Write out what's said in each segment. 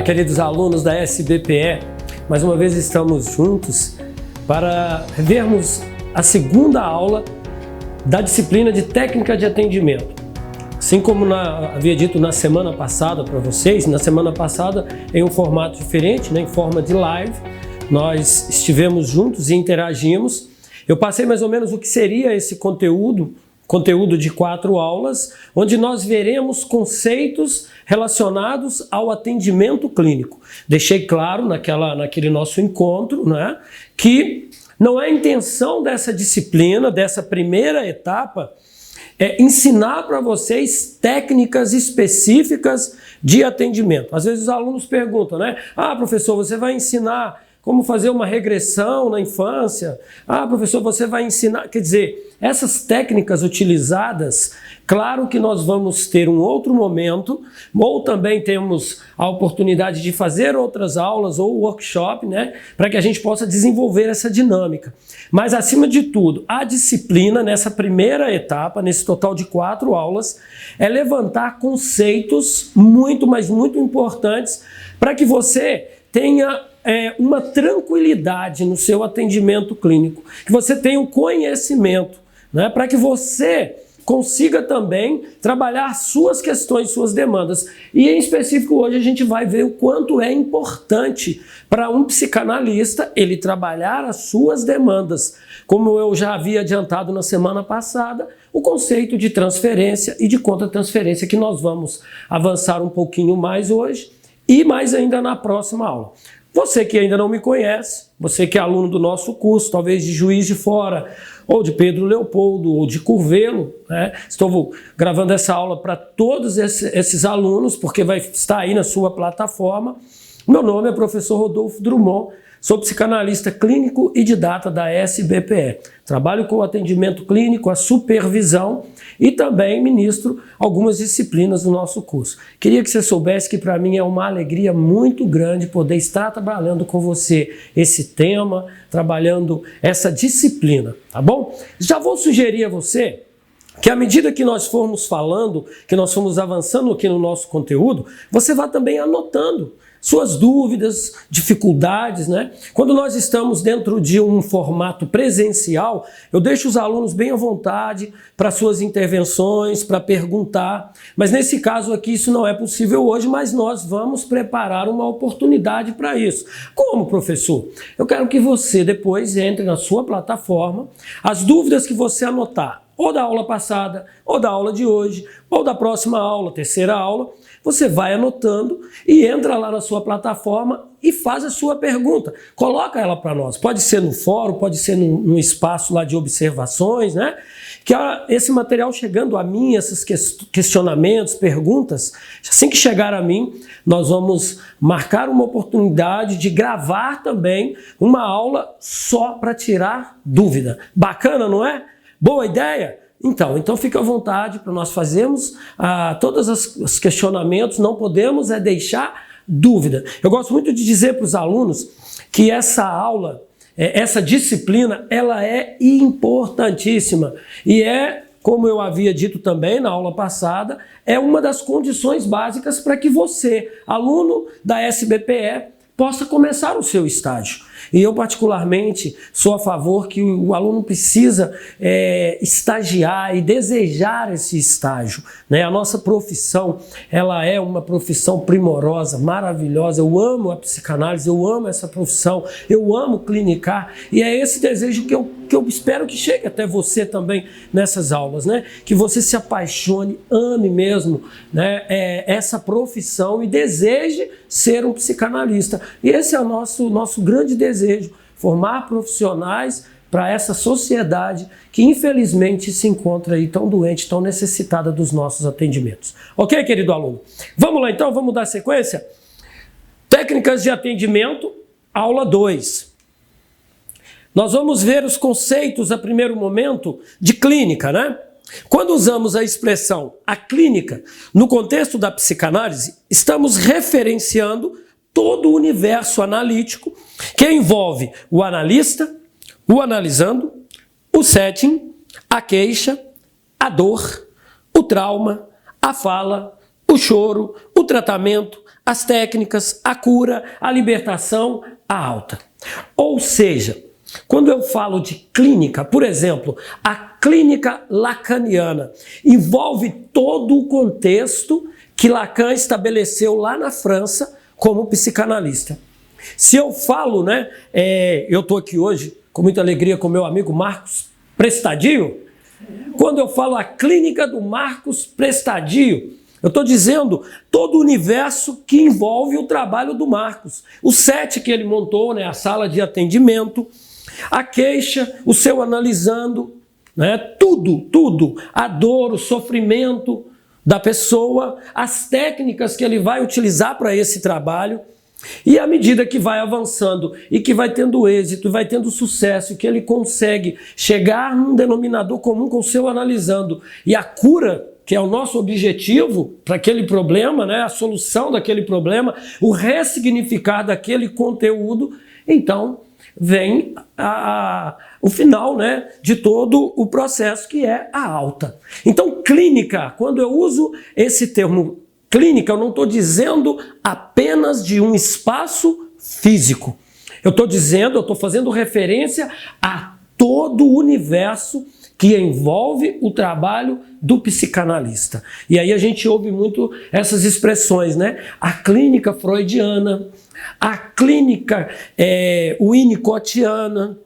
queridos alunos da SBPE, mais uma vez estamos juntos para vermos a segunda aula da disciplina de técnica de atendimento. Assim como havia dito na semana passada para vocês, na semana passada em um formato diferente, em forma de live, nós estivemos juntos e interagimos. Eu passei mais ou menos o que seria esse conteúdo de 4 aulas, onde nós veremos conceitos relacionados ao atendimento clínico. Deixei claro naquele nosso encontro, né, que não é a intenção dessa disciplina, dessa primeira etapa, é ensinar para vocês técnicas específicas de atendimento. Às vezes os alunos perguntam, né? Ah, professor, você vai ensinar como fazer uma regressão na infância? Ah, professor, você vai ensinar... Quer dizer, essas técnicas utilizadas, claro que nós vamos ter um outro momento, ou também temos a oportunidade de fazer outras aulas ou workshop, né, para que a gente possa desenvolver essa dinâmica. Mas, acima de tudo, a disciplina, nessa primeira etapa, nesse total de 4 aulas, é levantar conceitos muito, mas muito importantes para que você tenha uma tranquilidade no seu atendimento clínico, que você tenha um conhecimento, né, para que você consiga também trabalhar suas questões, suas demandas. E em específico hoje a gente vai ver o quanto é importante para um psicanalista ele trabalhar as suas demandas. Como eu já havia adiantado na semana passada, o conceito de transferência e de contra-transferência que nós vamos avançar um pouquinho mais hoje e mais ainda na próxima aula. Você que ainda não me conhece, você que é aluno do nosso curso, talvez de Juiz de Fora, ou de Pedro Leopoldo, ou de Curvelo, né? Estou gravando essa aula para todos esses alunos, porque vai estar aí na sua plataforma. Meu nome é professor Rodolfo Drummond, sou psicanalista clínico e didata da SBPE. Trabalho com o atendimento clínico, a supervisão e também ministro algumas disciplinas do nosso curso. Queria que você soubesse que para mim é uma alegria muito grande poder estar trabalhando com você esse tema, trabalhando essa disciplina, tá bom? Já vou sugerir a você que à medida que nós formos falando, que nós formos avançando aqui no nosso conteúdo, você vá também anotando suas dúvidas, dificuldades, né? Quando nós estamos dentro de um formato presencial, eu deixo os alunos bem à vontade para suas intervenções, para perguntar, mas nesse caso aqui isso não é possível hoje, mas nós vamos preparar uma oportunidade para isso. Como, professor? Eu quero que você depois entre na sua plataforma, as dúvidas que você anotar, ou da aula passada, ou da aula de hoje, ou da próxima aula, terceira aula, você vai anotando e entra lá na sua plataforma e faz a sua pergunta. Coloca ela para nós. Pode ser no fórum, pode ser num espaço lá de observações, né? Que esse material chegando a mim, esses questionamentos, perguntas, assim que chegar a mim, nós vamos marcar uma oportunidade de gravar também uma aula só para tirar dúvida. Bacana, não é? Boa ideia? Então fica à vontade para nós fazermos todos os questionamentos, não podemos deixar dúvida. Eu gosto muito de dizer para os alunos que essa aula, essa disciplina, ela é importantíssima e como eu havia dito também na aula passada, é uma das condições básicas para que você, aluno da SBPE, possa começar o seu estágio. E eu particularmente sou a favor que o aluno precisa estagiar e desejar esse estágio, né? A nossa profissão, ela é uma profissão primorosa, maravilhosa. Eu amo a psicanálise, eu amo essa profissão, eu amo clinicar e é esse desejo que eu espero que chegue até você também nessas aulas, né? Que você se apaixone, ame mesmo, né, essa profissão e deseje ser um psicanalista. E esse é o nosso grande desejo, formar profissionais para essa sociedade que infelizmente se encontra aí tão doente, tão necessitada dos nossos atendimentos. Ok, querido aluno? Vamos lá então, vamos dar sequência? Técnicas de atendimento, aula 2. Nós vamos ver os conceitos, a primeiro momento, de clínica, né? Quando usamos a expressão a clínica, no contexto da psicanálise, estamos referenciando todo o universo analítico que envolve o analista, o analisando, o setting, a queixa, a dor, o trauma, a fala, o o choro, o tratamento, as técnicas, a cura, a libertação, a alta. Ou seja, quando eu falo de clínica, por exemplo, a clínica lacaniana envolve todo o contexto que Lacan estabeleceu lá na França como psicanalista. Se eu falo, eu estou aqui hoje com muita alegria com meu amigo Marcos Prestadio. Quando eu falo a clínica do Marcos Prestadio, eu estou dizendo todo o universo que envolve o trabalho do Marcos. O set que ele montou, a sala de atendimento, a queixa, o seu analisando, tudo, a dor, o sofrimento da pessoa, as técnicas que ele vai utilizar para esse trabalho. E à medida que vai avançando e que vai tendo êxito, vai tendo sucesso, que ele consegue chegar num denominador comum com o seu analisando e a cura, que é o nosso objetivo para aquele problema, a solução daquele problema, o ressignificar daquele conteúdo, então vem o final de todo o processo, que é a alta. Então, clínica, quando eu uso esse termo clínica, eu não estou dizendo apenas de um espaço físico. Eu estou fazendo referência a todo o universo que envolve o trabalho do psicanalista. E aí a gente ouve muito essas expressões, A clínica freudiana, a clínica winnicottiana,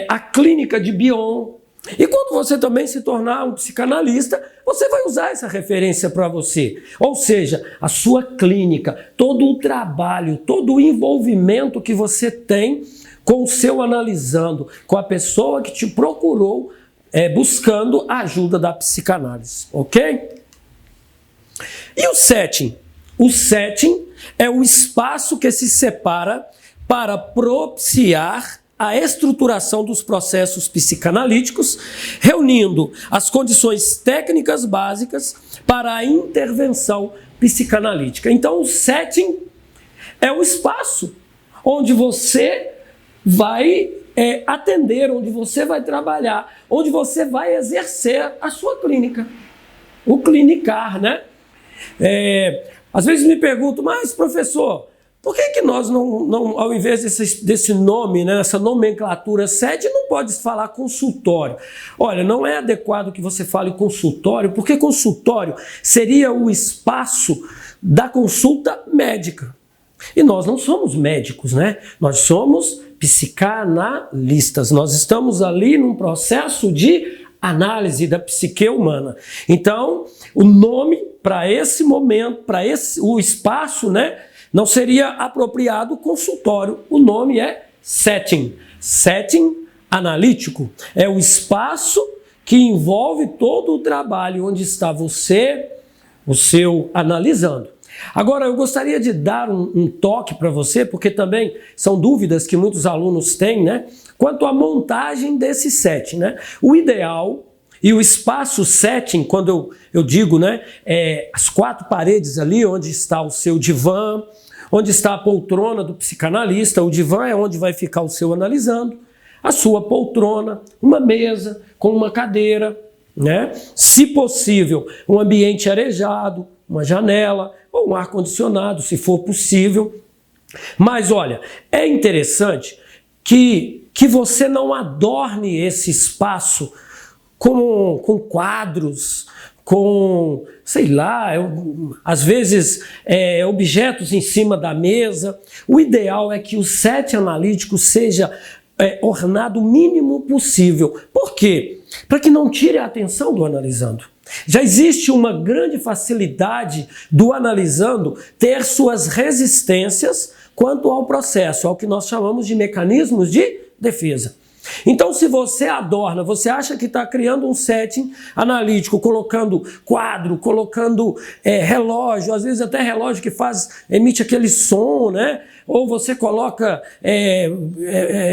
a clínica de Bion. E quando você também se tornar um psicanalista, você vai usar essa referência para você. Ou seja, a sua clínica, todo o trabalho, todo o envolvimento que você tem com o seu analisando, com a pessoa que te procurou buscando a ajuda da psicanálise, ok? E o setting? O setting é o espaço que se separa para propiciar a estruturação dos processos psicanalíticos, reunindo as condições técnicas básicas para a intervenção psicanalítica. Então, o setting é o espaço onde você vai atender, onde você vai trabalhar, onde você vai exercer a sua clínica, o clinicar, Às vezes me pergunto, mas professor, por que nós não ao invés desse nome, essa nomenclatura sede, não pode falar consultório? Olha, não é adequado que você fale consultório, porque consultório seria o espaço da consulta médica. E nós não somos médicos, Nós somos psicanalistas. Nós estamos ali num processo de análise da psique humana. Então, o nome para esse momento, o espaço, não seria apropriado consultório. O nome é setting. Setting analítico. É o espaço que envolve todo o trabalho onde está você, o seu analisando. Agora, eu gostaria de dar um toque para você, porque também são dúvidas que muitos alunos têm, quanto à montagem desse setting, O ideal e o espaço setting, quando eu digo, as 4 paredes ali, onde está o seu divã, onde está a poltrona do psicanalista. O divã é onde vai ficar o seu analisando, a sua poltrona, uma mesa com uma cadeira, Se possível, um ambiente arejado, uma janela ou um ar-condicionado, se for possível. Mas olha, é interessante que você não adorne esse espaço com quadros, com, às vezes objetos em cima da mesa. O ideal é que o set analítico seja ornado o mínimo possível. Por quê? Para que não tire a atenção do analisando. Já existe uma grande facilidade do analisando ter suas resistências quanto ao processo, ao que nós chamamos de mecanismos de defesa. Então, se você adorna, você acha que está criando um setting analítico, colocando quadro, colocando relógio, às vezes até relógio que emite aquele som, Ou você coloca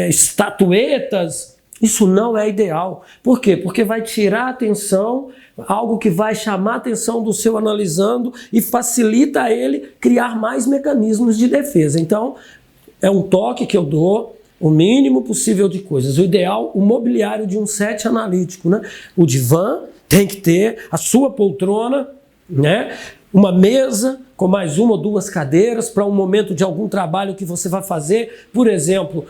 estatuetas. Isso não é ideal. Por quê? Porque vai tirar a atenção, algo que vai chamar a atenção do seu analisando e facilita a ele criar mais mecanismos de defesa. Então, é um toque que eu dou, o mínimo possível de coisas. O ideal, o mobiliário de um set analítico, O divã tem que ter a sua poltrona, uma mesa com mais uma ou duas cadeiras para um momento de algum trabalho que você vai fazer. Por exemplo,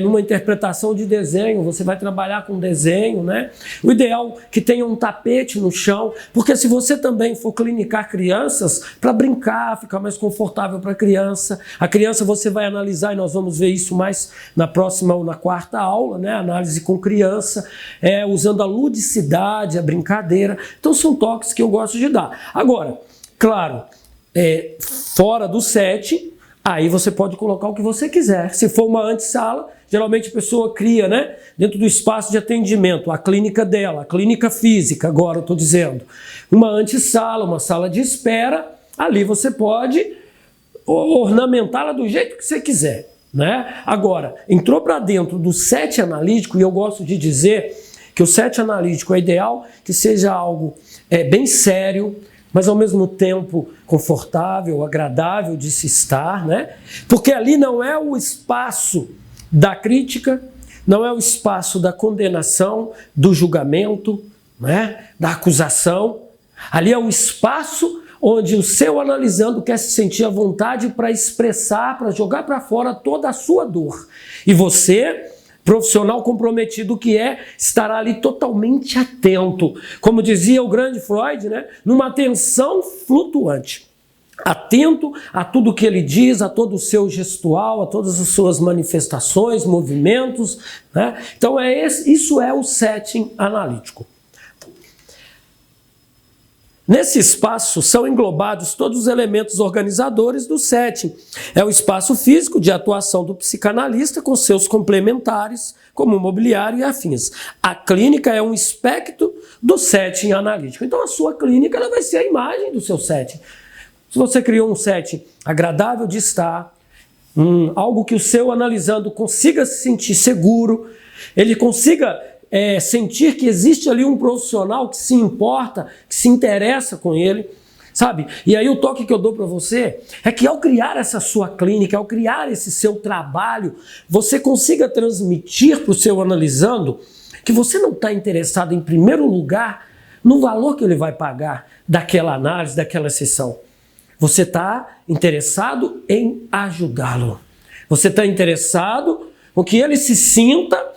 numa interpretação de desenho, você vai trabalhar com desenho, né? O ideal é que tenha um tapete no chão, porque se você também for clinicar crianças, para brincar, ficar mais confortável para a criança você vai analisar, e nós vamos ver isso mais na próxima ou na quarta aula, né? Análise com criança, usando a ludicidade, a brincadeira. Então são toques que eu gosto de dar. Agora, claro, fora do set, aí você pode colocar o que você quiser. Se for uma antessala, geralmente a pessoa cria, né, dentro do espaço de atendimento, a clínica dela, a clínica física, agora eu estou dizendo, uma antessala, uma sala de espera, ali você pode ornamentá-la do jeito que você quiser, né? Agora, entrou para dentro do set analítico, e eu gosto de dizer que o set analítico é ideal que seja algo bem sério, mas ao mesmo tempo confortável, agradável de se estar, né? Porque ali não é o espaço da crítica, não é o espaço da condenação, do julgamento, né? Da acusação. Ali é o espaço onde o seu analisando quer se sentir à vontade para expressar, para jogar para fora toda a sua dor. E você, profissional comprometido que estará ali totalmente atento. Como dizia o grande Freud, né? Numa atenção flutuante. Atento a tudo que ele diz, a todo o seu gestual, a todas as suas manifestações, movimentos, né? Então isso é o setting analítico. Nesse espaço são englobados todos os elementos organizadores do setting. É o espaço físico de atuação do psicanalista com seus complementares, como o mobiliário e afins. A clínica é um espectro do setting analítico. Então a sua clínica ela vai ser a imagem do seu setting. Se você criou um setting agradável de estar, algo que o seu analisando consiga se sentir seguro, ele consiga sentir que existe ali um profissional que se importa, que se interessa com ele, sabe? E aí o toque que eu dou para você é que ao criar essa sua clínica, ao criar esse seu trabalho, você consiga transmitir para o seu analisando que você não está interessado em primeiro lugar no valor que ele vai pagar daquela análise, daquela sessão. Você está interessado em ajudá-lo. Você está interessado em que ele se sinta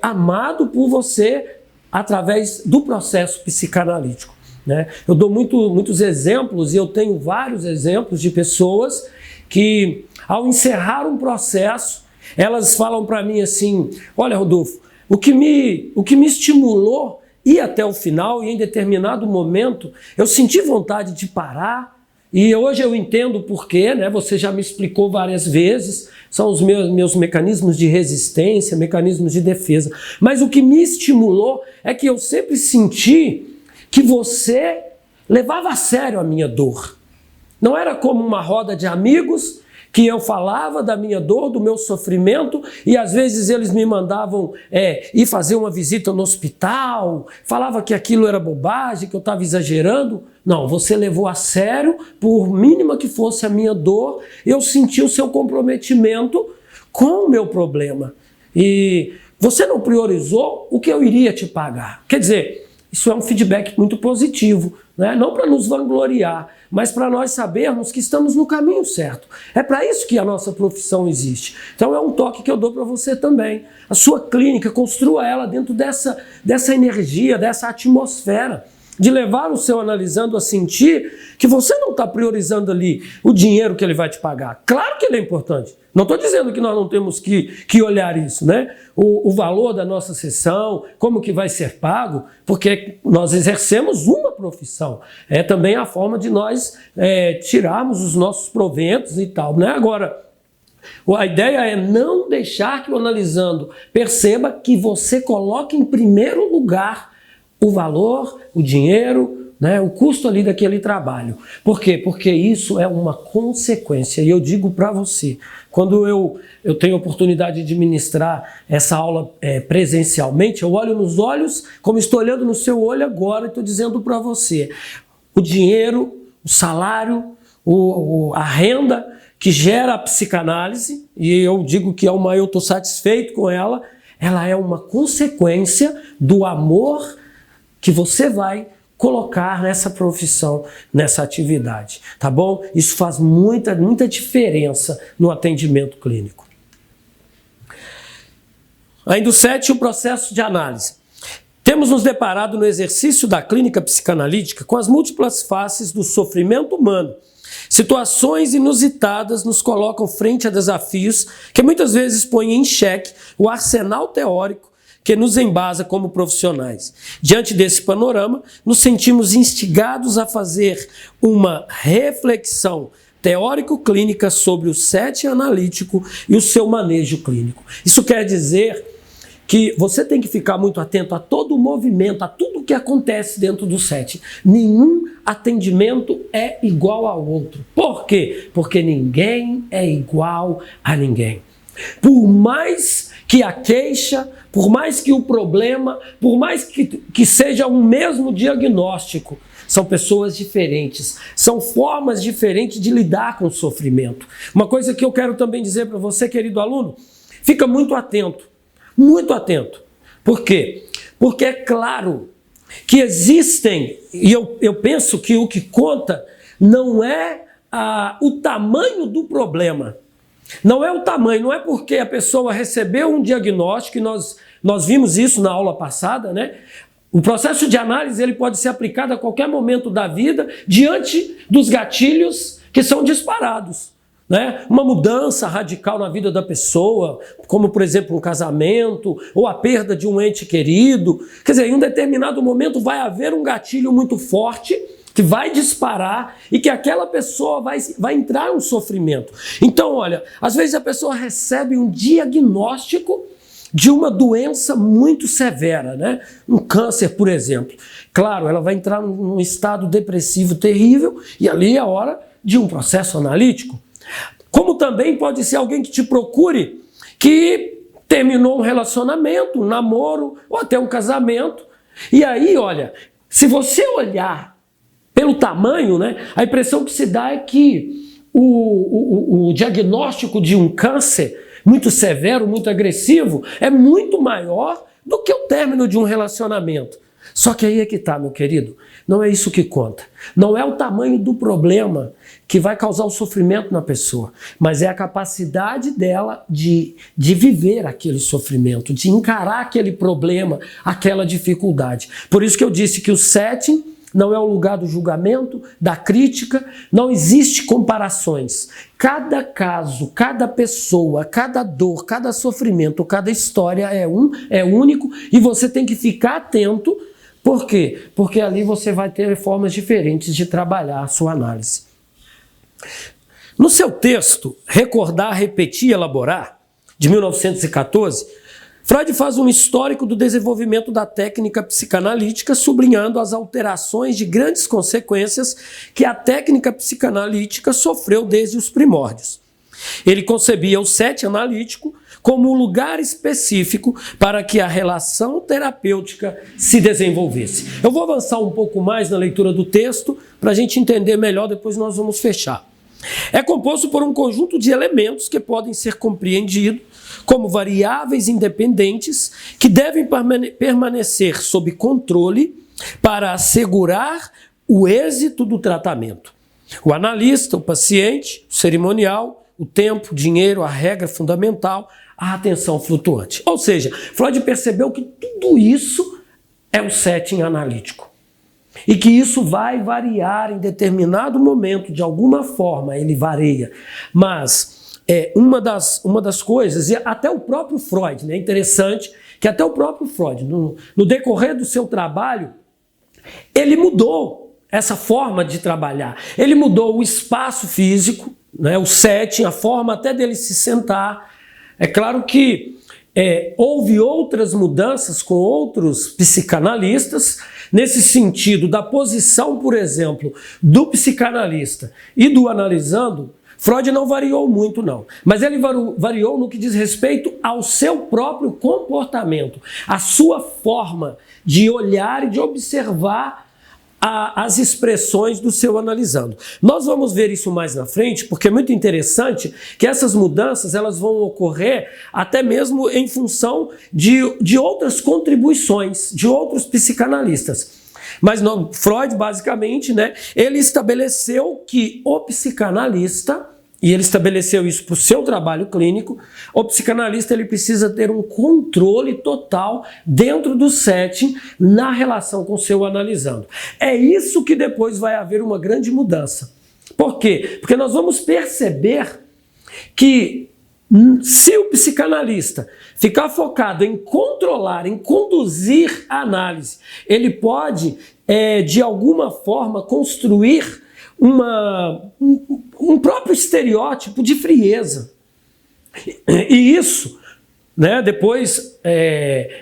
amado por você através do processo psicanalítico, né? Eu dou muitos exemplos, e eu tenho vários exemplos de pessoas que, ao encerrar um processo, elas falam para mim assim: olha, Rodolfo, o que me estimulou ir até o final, e em determinado momento eu senti vontade de parar, e hoje eu entendo o porquê, né? Você já me explicou várias vezes, são os meus mecanismos de resistência, mecanismos de defesa. Mas o que me estimulou é que eu sempre senti que você levava a sério a minha dor. Não era como uma roda de amigos que eu falava da minha dor, do meu sofrimento, e às vezes eles me mandavam ir fazer uma visita no hospital, falava que aquilo era bobagem, que eu estava exagerando. Não, você levou a sério, por mínima que fosse a minha dor, eu senti o seu comprometimento com o meu problema. E você não priorizou o que eu iria te pagar. Quer dizer, isso é um feedback muito positivo, né? Não para nos vangloriar, mas para nós sabermos que estamos no caminho certo. É para isso que a nossa profissão existe. Então é um toque que eu dou para você também. A sua clínica, construa ela dentro dessa energia, dessa atmosfera, de levar o seu analisando a sentir que você não está priorizando ali o dinheiro que ele vai te pagar. Claro que ele é importante. Não estou dizendo que nós não temos que olhar isso, né? O valor da nossa sessão, como que vai ser pago, porque nós exercemos uma profissão. É também a forma de nós tirarmos os nossos proventos e tal, né? Agora, a ideia é não deixar que o analisando perceba que você coloque em primeiro lugar o valor, o dinheiro, né, o custo ali daquele trabalho. Por quê? Porque isso é uma consequência. E eu digo para você, quando eu tenho a oportunidade de ministrar essa aula presencialmente, eu olho nos olhos, como estou olhando no seu olho agora, e estou dizendo para você, o dinheiro, o salário, a renda que gera a psicanálise, e eu digo que eu estou satisfeito com ela é uma consequência do amor que você vai colocar nessa profissão, nessa atividade, tá bom? Isso faz muita diferença no atendimento clínico. Ainda o 7, o processo de análise. Temos nos deparado no exercício da clínica psicanalítica com as múltiplas faces do sofrimento humano. Situações inusitadas nos colocam frente a desafios que muitas vezes põem em xeque o arsenal teórico que nos embasa como profissionais. Diante desse panorama, nos sentimos instigados a fazer uma reflexão teórico-clínica sobre o SET analítico e o seu manejo clínico. Isso quer dizer que você tem que ficar muito atento a todo o movimento, a tudo que acontece dentro do SET. Nenhum atendimento é igual ao outro. Por quê? Porque ninguém é igual a ninguém. Por mais que a queixa, por mais que o problema, por mais que seja um mesmo diagnóstico, são pessoas diferentes, são formas diferentes de lidar com o sofrimento. Uma coisa que eu quero também dizer para você, querido aluno, fica muito atento. Muito atento. Por quê? Porque é claro que existem, e eu penso que o que conta não é o tamanho do problema. Não é o tamanho, não é porque a pessoa recebeu um diagnóstico, e nós vimos isso na aula passada, né? O processo de análise ele pode ser aplicado a qualquer momento da vida, diante dos gatilhos que são disparados. Né? Uma mudança radical na vida da pessoa, como por exemplo um casamento ou a perda de um ente querido. Quer dizer, em um determinado momento vai haver um gatilho muito forte que vai disparar e que aquela pessoa vai entrar em um sofrimento. Então, olha, às vezes a pessoa recebe um diagnóstico de uma doença muito severa, né? Um câncer, por exemplo. Claro, ela vai entrar num estado depressivo terrível e ali é a hora de um processo analítico. Como também pode ser alguém que te procure que terminou um relacionamento, um namoro ou até um casamento. E aí, olha, se você olhar pelo tamanho, né, a impressão que se dá é que o diagnóstico de um câncer muito severo, muito agressivo, é muito maior do que o término de um relacionamento. Só que aí é que tá, meu querido, não é isso que conta. Não é o tamanho do problema que vai causar o sofrimento na pessoa, mas é a capacidade dela de viver aquele sofrimento, de encarar aquele problema, aquela dificuldade. Por isso que eu disse que o setting não é o lugar do julgamento, da crítica, não existe comparações. Cada caso, cada pessoa, cada dor, cada sofrimento, cada história é único e você tem que ficar atento. Por quê? Porque ali você vai ter formas diferentes de trabalhar a sua análise. No seu texto, Recordar, Repetir e Elaborar, de 1914, Freud faz um histórico do desenvolvimento da técnica psicanalítica, sublinhando as alterações de grandes consequências que a técnica psicanalítica sofreu desde os primórdios. Ele concebia o SET analítico como um lugar específico para que a relação terapêutica se desenvolvesse. Eu vou avançar um pouco mais na leitura do texto para a gente entender melhor, depois nós vamos fechar. É composto por um conjunto de elementos que podem ser compreendidos como variáveis independentes que devem permanecer sob controle para assegurar o êxito do tratamento. O analista, o paciente, o cerimonial, o tempo, o dinheiro, a regra fundamental, a atenção flutuante. Ou seja, Freud percebeu que tudo isso é o setting analítico. E que isso vai variar em determinado momento, de alguma forma ele varia. Mas uma das coisas, e até o próprio Freud, né, é interessante que até o próprio Freud, no decorrer do seu trabalho, ele mudou essa forma de trabalhar. Ele mudou o espaço físico, né, o setting, a forma até dele se sentar. É claro que houve outras mudanças com outros psicanalistas, nesse sentido da posição, por exemplo, do psicanalista e do analisando. Freud não variou muito, não. Mas ele variou no que diz respeito ao seu próprio comportamento, a sua forma de olhar e de observar as expressões do seu analisando. Nós vamos ver isso mais na frente, porque é muito interessante que essas mudanças elas vão ocorrer até mesmo em função de outras contribuições, de outros psicanalistas. Mas não, Freud, basicamente, né, ele estabeleceu que o psicanalista, e ele estabeleceu isso para o seu trabalho clínico, o psicanalista ele precisa ter um controle total dentro do setting na relação com o seu analisando. É isso que depois vai haver uma grande mudança. Por quê? Porque nós vamos perceber que se o psicanalista ficar focado em controlar, em conduzir a análise, ele pode, de alguma forma, construir um próprio estereótipo de frieza. E isso, né, depois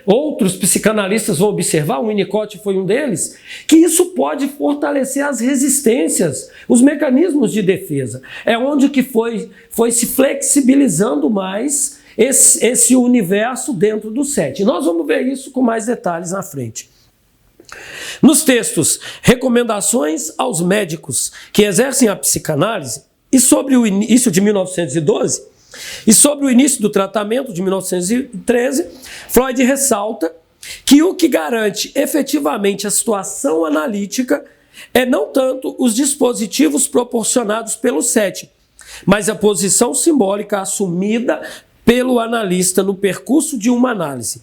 outros psicanalistas vão observar, o Winnicott foi um deles, que isso pode fortalecer as resistências, os mecanismos de defesa. É onde que foi se flexibilizando mais esse universo dentro do set. Nós vamos ver isso com mais detalhes na frente. Nos textos, recomendações aos médicos que exercem a psicanálise e sobre o início de 1912 e sobre o início do tratamento de 1913, Freud ressalta que o que garante efetivamente a situação analítica é não tanto os dispositivos proporcionados pelo setting, mas a posição simbólica assumida pelo analista no percurso de uma análise.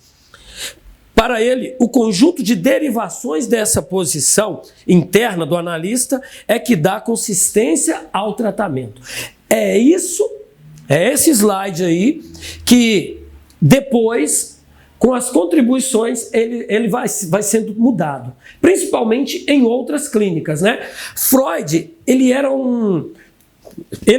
Para ele, o conjunto de derivações dessa posição interna do analista é que dá consistência ao tratamento. É esse slide aí que depois, com as contribuições, ele vai sendo mudado, principalmente em outras clínicas, né? Freud, ele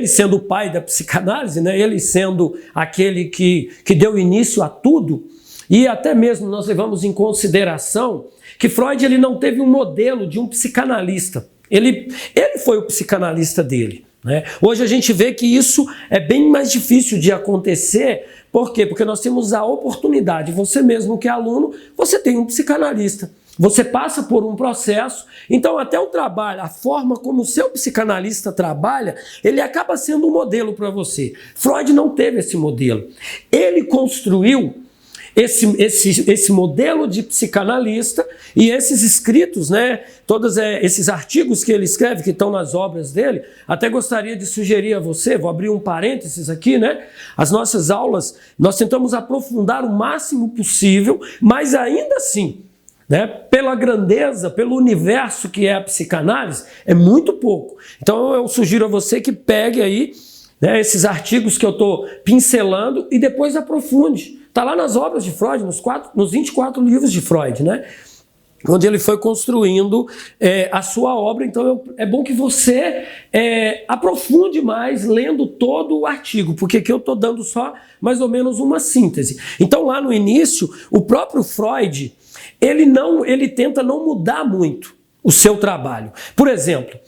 sendo o pai da psicanálise, né? Ele sendo aquele que deu início a tudo. E até mesmo nós levamos em consideração que Freud ele não teve um modelo de um psicanalista. Ele foi o psicanalista dele, né? Hoje a gente vê que isso é bem mais difícil de acontecer. Por quê? Porque nós temos a oportunidade. Você mesmo que é aluno, você tem um psicanalista. Você passa por um processo. Então até o trabalho, a forma como o seu psicanalista trabalha, ele acaba sendo um modelo para você. Freud não teve esse modelo. Ele construiu esse modelo de psicanalista e esses escritos, né, todos esses artigos que ele escreve, que estão nas obras dele, até gostaria de sugerir a você, vou abrir um parênteses aqui, né, as nossas aulas, nós tentamos aprofundar o máximo possível, mas ainda assim, né, pela grandeza, pelo universo que é a psicanálise, é muito pouco. Então eu sugiro a você que pegue aí, né, esses artigos que eu estou pincelando e depois aprofunde. Está lá nas obras de Freud, nos 24 livros de Freud, né? Onde ele foi construindo a sua obra. Então é bom que você aprofunde mais lendo todo o artigo, porque aqui eu estou dando só mais ou menos uma síntese. Então lá no início, o próprio Freud, ele tenta não mudar muito o seu trabalho. Por exemplo,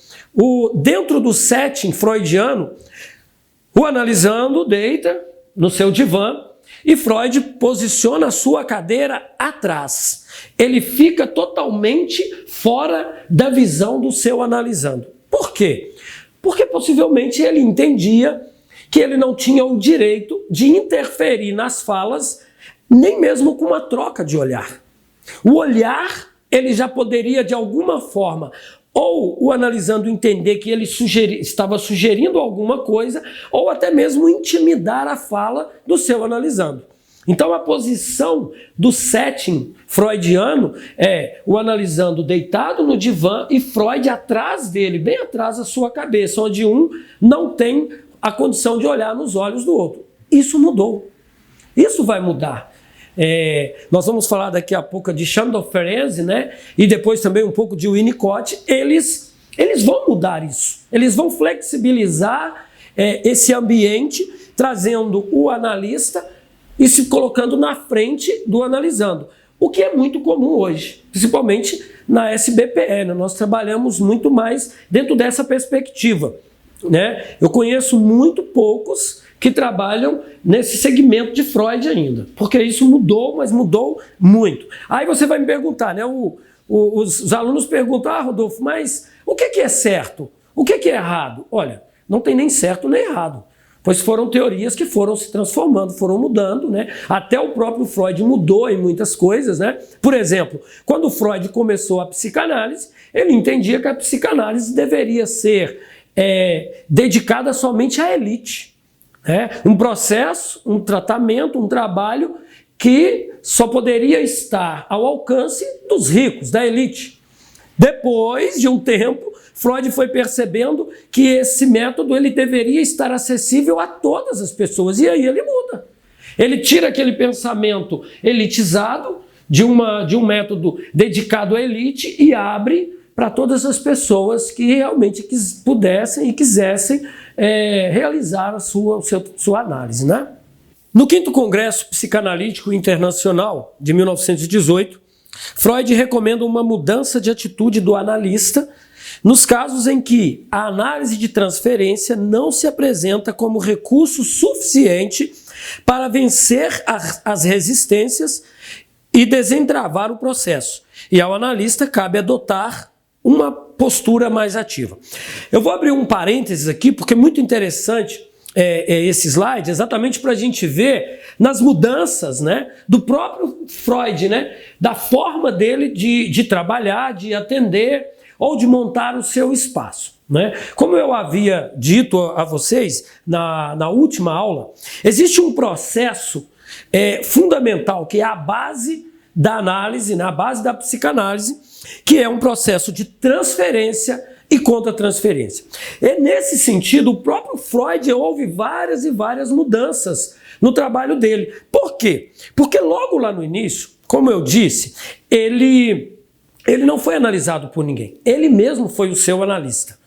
dentro do setting freudiano, o analisando deita no seu divã, e Freud posiciona a sua cadeira atrás. Ele fica totalmente fora da visão do seu analisando. Por quê? Porque possivelmente ele entendia que ele não tinha o direito de interferir nas falas, nem mesmo com uma troca de olhar. O olhar, ele já poderia de alguma forma ou o analisando entender que ele estava sugerindo alguma coisa, ou até mesmo intimidar a fala do seu analisando. Então a posição do setting freudiano é o analisando deitado no divã e Freud atrás dele, bem atrás da sua cabeça, onde um não tem a condição de olhar nos olhos do outro. Isso mudou. Isso vai mudar. Nós vamos falar daqui a pouco de Shandor Ferenczi, né? E depois também um pouco de Winnicott. Eles vão mudar isso. Eles vão flexibilizar esse ambiente, trazendo o analista e se colocando na frente do analisando. O que é muito comum hoje, principalmente na SBPE, né? Nós trabalhamos muito mais dentro dessa perspectiva, né? Eu conheço muito poucos que trabalham nesse segmento de Freud ainda, porque isso mudou, mas mudou muito. Aí você vai me perguntar, né? Os alunos perguntam, Rodolfo, mas o que é certo? O que é errado? Olha, não tem nem certo nem errado. pois foram teorias que foram se transformando, foram mudando, né? Até o próprio Freud mudou em muitas coisas, né? Por exemplo, quando Freud começou a psicanálise, ele entendia que a psicanálise deveria ser dedicada somente à elite. Um processo, um tratamento, um trabalho que só poderia estar ao alcance dos ricos, da elite. Depois de um tempo, Freud foi percebendo que esse método ele deveria estar acessível a todas as pessoas, e aí ele muda. Ele tira aquele pensamento elitizado de um método dedicado à elite e abre para todas as pessoas que realmente pudessem e quisessem realizar a sua análise, né? No 5º Congresso Psicanalítico Internacional de 1918, Freud recomenda uma mudança de atitude do analista nos casos em que a análise de transferência não se apresenta como recurso suficiente para vencer as resistências e desentravar o processo. E ao analista cabe adotar uma postura mais ativa. Eu vou abrir um parênteses aqui porque é muito interessante esse slide, exatamente para a gente ver nas mudanças, né, do próprio Freud, né, da forma dele de trabalhar, de atender ou de montar o seu espaço, né? Como eu havia dito a vocês na última aula, existe um processo fundamental que é a base da análise, na base da psicanálise, que é um processo de transferência e contra-transferência. E nesse sentido, o próprio Freud houve várias e várias mudanças no trabalho dele. Por quê? Porque logo lá no início, como eu disse, ele não foi analisado por ninguém. Ele mesmo foi o seu analista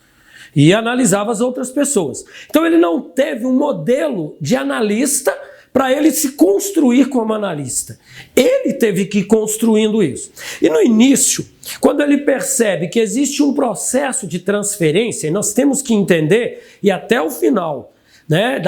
e analisava as outras pessoas. Então ele não teve um modelo de analista para ele se construir como analista. Ele teve que ir construindo isso. E no início, quando ele percebe que existe um processo de nós temos que entender, e até o final, né,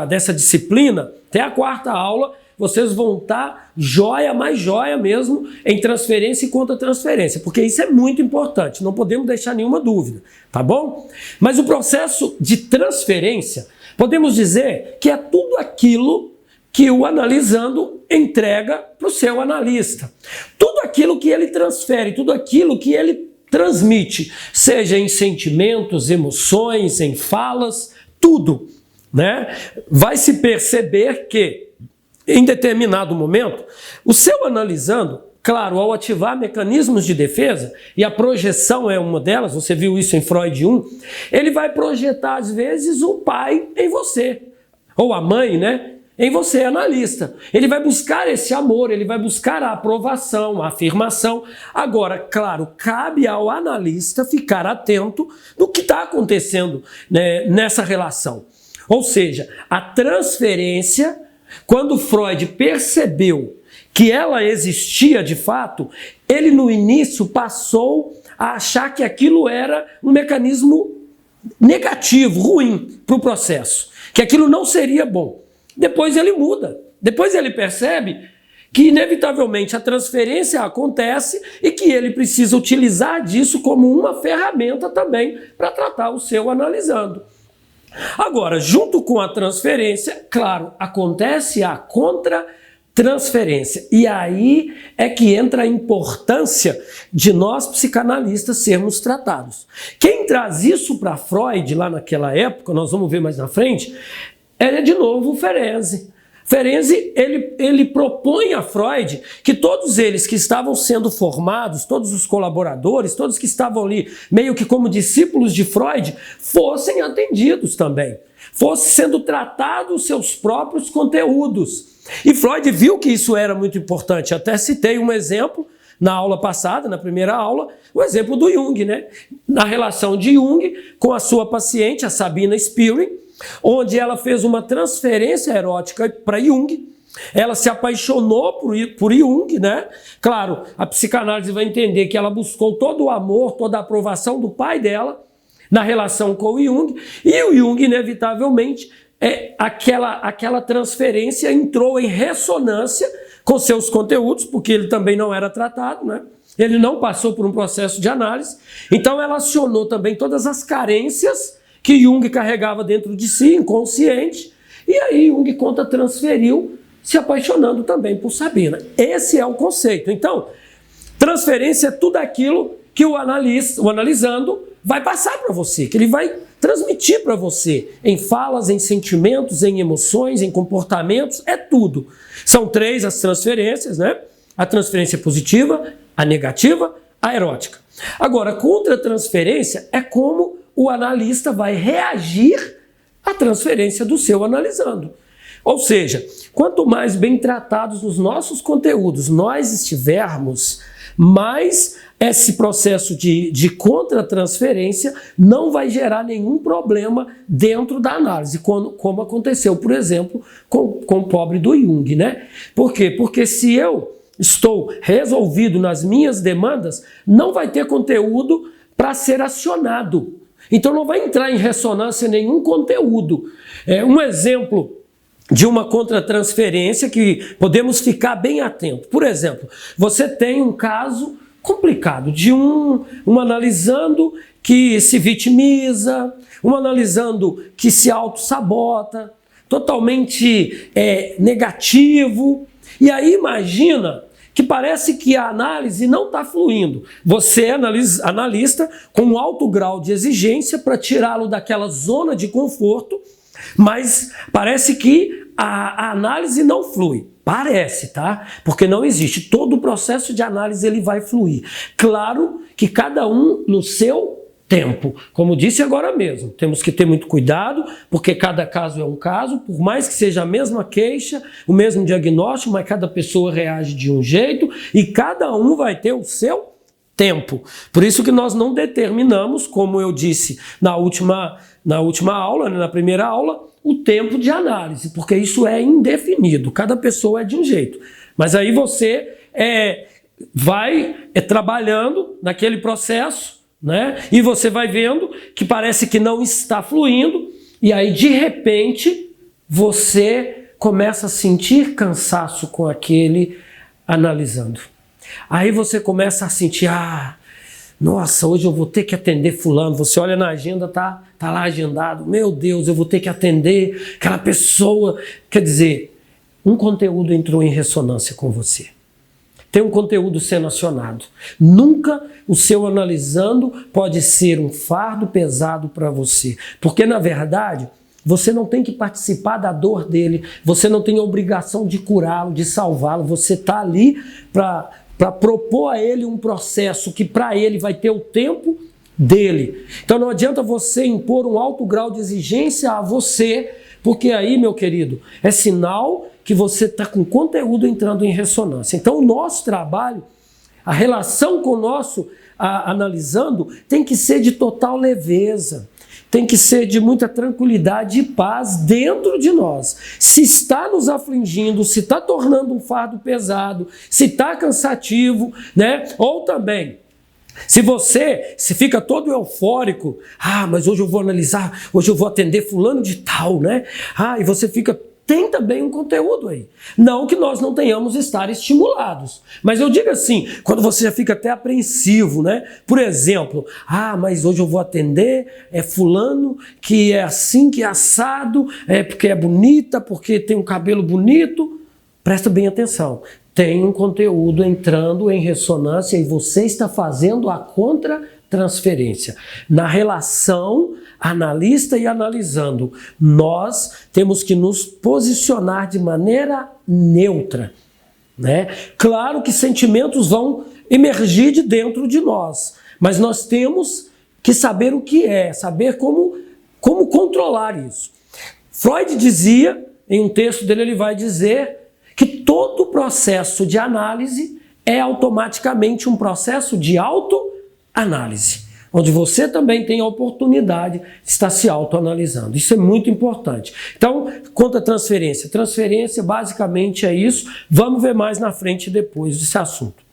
dessa disciplina, até a 4ª aula, vocês vão estar joia, mais joia mesmo, em transferência e contra-transferência, porque isso é muito importante, não podemos deixar nenhuma dúvida, tá bom? Mas o processo de transferência, podemos dizer que é tudo aquilo que o analisando entrega para o seu analista. Tudo aquilo que ele transfere, tudo aquilo que ele transmite, seja em sentimentos, emoções, em falas, tudo, né? Vai se perceber que, em determinado momento, o seu analisando, claro, ao ativar mecanismos de defesa, e a projeção é uma delas, você viu isso em Freud 1, ele vai projetar, às vezes, o pai em você, ou a mãe, né? Em você, analista. Ele vai buscar esse amor, ele vai buscar a aprovação, a afirmação. Agora, claro, cabe ao analista ficar atento no que está acontecendo, né, nessa relação. Ou seja, a transferência, quando Freud percebeu que ela existia de fato, ele no início passou a achar que aquilo era um mecanismo negativo, ruim para o processo, que aquilo não seria bom. Depois ele muda, depois ele percebe que inevitavelmente a transferência acontece e que ele precisa utilizar disso como uma ferramenta também para tratar o seu analisando. Agora, junto com a transferência, claro, acontece a contra-transferência. E aí é que entra a importância de nós psicanalistas sermos tratados. Quem traz isso para Freud lá naquela época, nós vamos ver mais na frente, é de novo o Ferenczi. Ferenczi, ele propõe a Freud que todos eles que estavam sendo formados, todos os colaboradores, todos que estavam ali meio que como discípulos de Freud, fossem atendidos também, fossem sendo tratados os seus próprios conteúdos. E Freud viu que isso era muito importante. Até citei um exemplo na aula passada, na primeira aula, o exemplo do Jung, né? Na relação de Jung com a sua paciente, a Sabina Spiering, onde ela fez uma transferência erótica para Jung, ela se apaixonou por Jung, né? Claro, a psicanálise vai entender que ela buscou todo o amor, toda a aprovação do pai dela na relação com o Jung, e o Jung, inevitavelmente, aquela transferência entrou em ressonância com seus conteúdos, porque ele também não era tratado, né? Ele não passou por um processo de análise, então ela acionou também todas as carências que Jung carregava dentro de si, inconsciente, e aí Jung transferiu, se apaixonando também por Sabina. Esse é o conceito. Então, transferência é tudo aquilo que o analisando vai passar para você, que ele vai transmitir para você em falas, em sentimentos, em emoções, em comportamentos, é tudo. São 3 as transferências, né? A transferência positiva, a negativa, a erótica. Agora, contra-transferência é como o analista vai reagir à transferência do seu analisando. Ou seja, quanto mais bem tratados os nossos conteúdos nós estivermos, mais esse processo de contra-transferência não vai gerar nenhum problema dentro da análise, como aconteceu, por exemplo, com o pobre do Jung, né? Por quê? Porque se eu estou resolvido nas minhas demandas, não vai ter conteúdo para ser acionado. Então não vai entrar em ressonância nenhum conteúdo. Um exemplo de uma contra-transferência que podemos ficar bem atento. Por exemplo, você tem um caso complicado de um analisando que se vitimiza, um analisando que se auto-sabota, totalmente negativo. E aí imagina que parece que a análise não está fluindo. Você é analista com um alto grau de exigência para tirá-lo daquela zona de conforto, mas parece que a análise não flui. Parece, tá? Porque não existe. Todo o processo de análise ele vai fluir. Claro que cada um no seu tempo. Como disse agora mesmo, temos que ter muito cuidado, porque cada caso é um caso, por mais que seja a mesma queixa, o mesmo diagnóstico, mas cada pessoa reage de um jeito e cada um vai ter o seu tempo. Por isso que nós não determinamos, como eu disse na última aula, né, na primeira aula, o tempo de análise, porque isso é indefinido, cada pessoa é de um jeito. Mas aí você vai trabalhando naquele processo, né? E você vai vendo que parece que não está fluindo, e aí de repente você começa a sentir cansaço com aquele analisando. Aí você começa a sentir, nossa, hoje eu vou ter que atender fulano. Você olha na agenda, tá lá agendado. Meu Deus, eu vou ter que atender aquela pessoa. Quer dizer, um conteúdo entrou em ressonância com você. Tem um conteúdo sendo acionado. Nunca o seu analisando pode ser um fardo pesado para você. Porque, na verdade, você não tem que participar da dor dele. Você não tem a obrigação de curá-lo, de salvá-lo. Você está ali para propor a ele um processo que para ele vai ter o tempo dele. Então não adianta você impor um alto grau de exigência a você, porque aí, meu querido, é sinal que você está com conteúdo entrando em ressonância. Então o nosso trabalho, a relação com o nosso analisando, tem que ser de total leveza. Tem que ser de muita tranquilidade e paz dentro de nós. Se está nos afligindo, se está tornando um fardo pesado, se está cansativo, né? Ou também, se você fica todo eufórico, mas hoje eu vou analisar, hoje eu vou atender fulano de tal, né? E você fica... Tem também um conteúdo aí. Não que nós não tenhamos estar estimulados. Mas eu digo assim, quando você já fica até apreensivo, né? Por exemplo, mas hoje eu vou atender fulano que é assim, que é assado, porque é bonita, porque tem um cabelo bonito. Presta bem atenção. Tem um conteúdo entrando em ressonância e você está fazendo a contra-transferência. Na relação analista e analisando, nós temos que nos posicionar de maneira neutra, né? Claro que sentimentos vão emergir de dentro de nós, mas nós temos que saber o que é, saber como controlar isso. Freud dizia, em um texto dele, ele vai dizer que todo processo de análise é automaticamente um processo de autoanálise, onde você também tem a oportunidade de estar se autoanalisando. Isso é muito importante. Então, quanto à transferência. Transferência basicamente é isso. Vamos ver mais na frente depois desse assunto.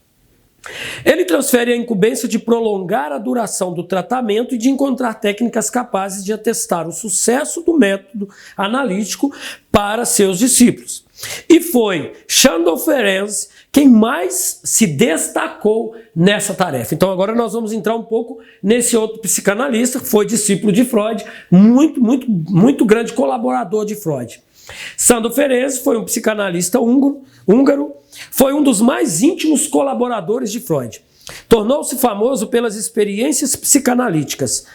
Ele transfere a incumbência de prolongar a duração do tratamento e de encontrar técnicas capazes de atestar o sucesso do método analítico para seus discípulos. E foi Sándor Ferenczi quem mais se destacou nessa tarefa. Então agora nós vamos entrar um pouco nesse outro psicanalista, que foi discípulo de Freud, muito grande colaborador de Freud. Sándor Ferenczi foi um psicanalista húngaro, foi um dos mais íntimos colaboradores de Freud. Tornou-se famoso pelas experiências psicanalíticas.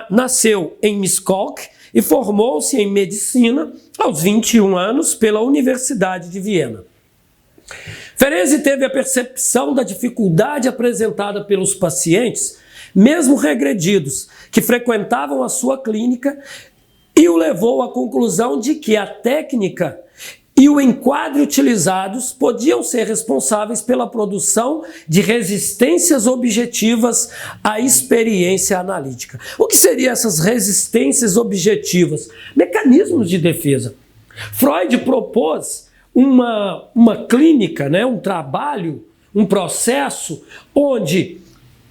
Nasceu em Miskolc e formou-se em medicina aos 21 anos pela Universidade de Viena. Ferenczi teve a percepção da dificuldade apresentada pelos pacientes, mesmo regredidos, que frequentavam a sua clínica, e o levou à conclusão de que a técnica e o enquadre utilizados podiam ser responsáveis pela produção de resistências objetivas à experiência analítica. O que seriam essas resistências objetivas? Mecanismos de defesa. Freud propôs uma clínica, né, um trabalho, um processo onde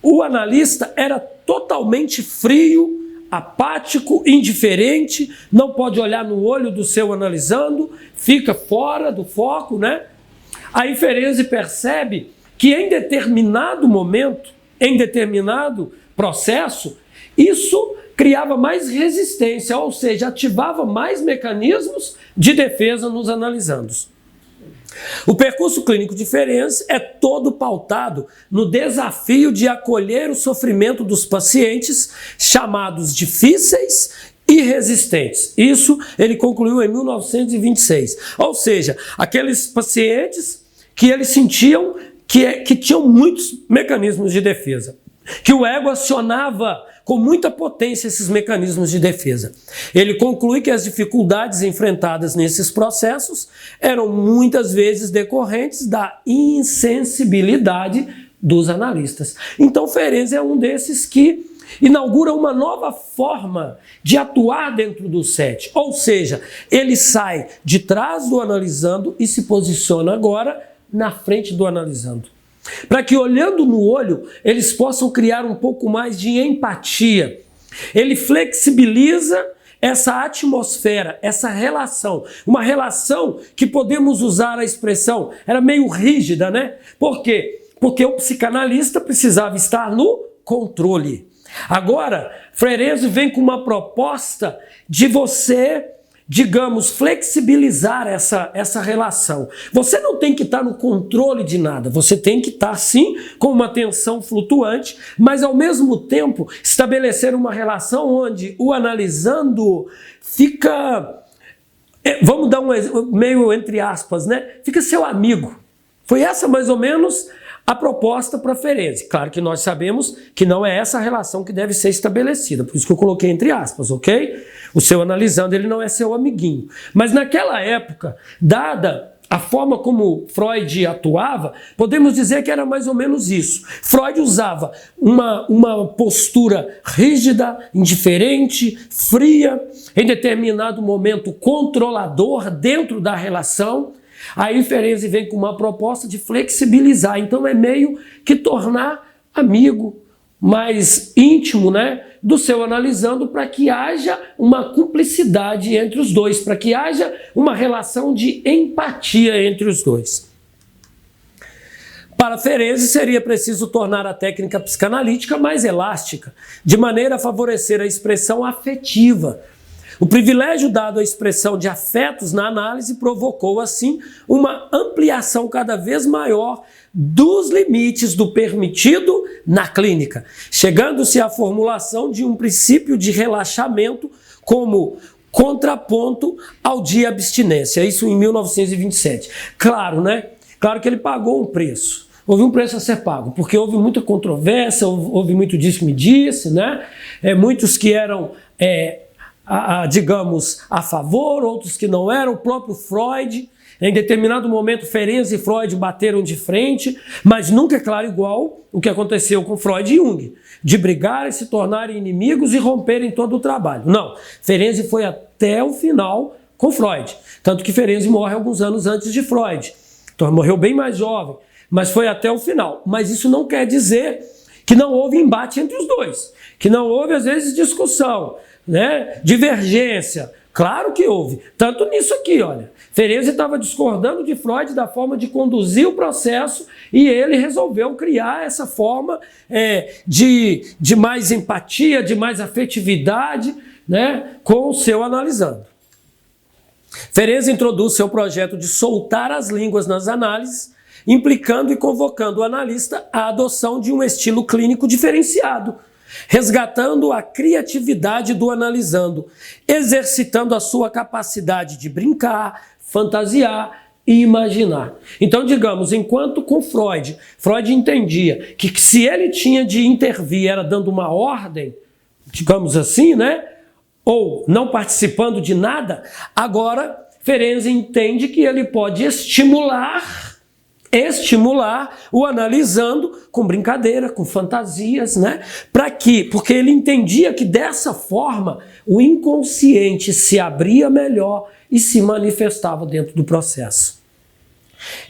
o analista era totalmente frio, apático, indiferente, não pode olhar no olho do seu analisando, fica fora do foco, né? Aí Ferenczi percebe que em determinado momento, em determinado processo, isso criava mais resistência, ou seja, ativava mais mecanismos de defesa nos analisandos. O percurso clínico de Ferenczi é todo pautado no desafio de acolher o sofrimento dos pacientes chamados difíceis e resistentes. Isso ele concluiu em 1926. Ou seja, aqueles pacientes que eles sentiam que tinham muitos mecanismos de defesa, que o ego acionava com muita potência esses mecanismos de defesa. Ele conclui que as dificuldades enfrentadas nesses processos eram muitas vezes decorrentes da insensibilidade dos analistas. Então Ferenczi é um desses que inaugura uma nova forma de atuar dentro do set, ou seja, ele sai de trás do analisando e se posiciona agora na frente do analisando, para que olhando no olho eles possam criar um pouco mais de empatia. Ele flexibiliza essa atmosfera, essa relação, uma relação que podemos usar a expressão, era meio rígida, né? Por quê? Porque o psicanalista precisava estar no controle. Agora, Ferenczi vem com uma proposta de você, digamos, flexibilizar essa relação. Você não tem que estar no controle de nada, você tem que estar sim com uma tensão flutuante, mas ao mesmo tempo estabelecer uma relação onde o analisando fica, vamos dar um meio entre aspas, né? Fica seu amigo. Foi essa mais ou menos a proposta para Ferenczi. Claro que nós sabemos que não é essa a relação que deve ser estabelecida, por isso que eu coloquei entre aspas, ok? O seu analisando, ele não é seu amiguinho. Mas naquela época, dada a forma como Freud atuava, podemos dizer que era mais ou menos isso. Freud usava uma postura rígida, indiferente, fria, em determinado momento controlador dentro da relação. Aí Ferenczi vem com uma proposta de flexibilizar, então é meio que tornar amigo, mais íntimo, né, do seu analisando, para que haja uma cumplicidade entre os dois, para que haja uma relação de empatia entre os dois. Para Ferenczi seria preciso tornar a técnica psicanalítica mais elástica, de maneira a favorecer a expressão afetiva. O privilégio dado à expressão de afetos na análise provocou, assim, uma ampliação cada vez maior dos limites do permitido na clínica, chegando-se à formulação de um princípio de relaxamento como contraponto ao de abstinência, isso em 1927. Claro, né? Claro que ele pagou um preço. Houve um preço a ser pago, porque houve muita controvérsia, houve muito disso que me disse, né? Muitos que eram... digamos, a favor, outros que não eram, o próprio Freud. Em determinado momento, Ferenczi e Freud bateram de frente, mas nunca, é claro, igual o que aconteceu com Freud e Jung, de brigarem, se tornarem inimigos e romperem todo o trabalho. Não, Ferenczi foi até o final com Freud, tanto que Ferenczi morre alguns anos antes de Freud, então morreu bem mais jovem, mas foi até o final. Mas isso não quer dizer que não houve embate entre os dois, que não houve, às vezes, discussão, né? Divergência. Claro que houve. Tanto nisso aqui, olha. Ferenczi estava discordando de Freud da forma de conduzir o processo e ele resolveu criar essa forma de mais empatia, de mais afetividade, né, com o seu analisando. Ferenczi introduz seu projeto de soltar as línguas nas análises, implicando e convocando o analista à adoção de um estilo clínico diferenciado, resgatando a criatividade do analisando, exercitando a sua capacidade de brincar, fantasiar e imaginar. Então, digamos, enquanto com Freud entendia que se ele tinha de intervir era dando uma ordem, digamos assim, né? Ou não participando de nada, agora Ferenczi entende que ele pode estimular o analisando com brincadeira, com fantasias, né? Para quê? Porque ele entendia que dessa forma o inconsciente se abria melhor e se manifestava dentro do processo.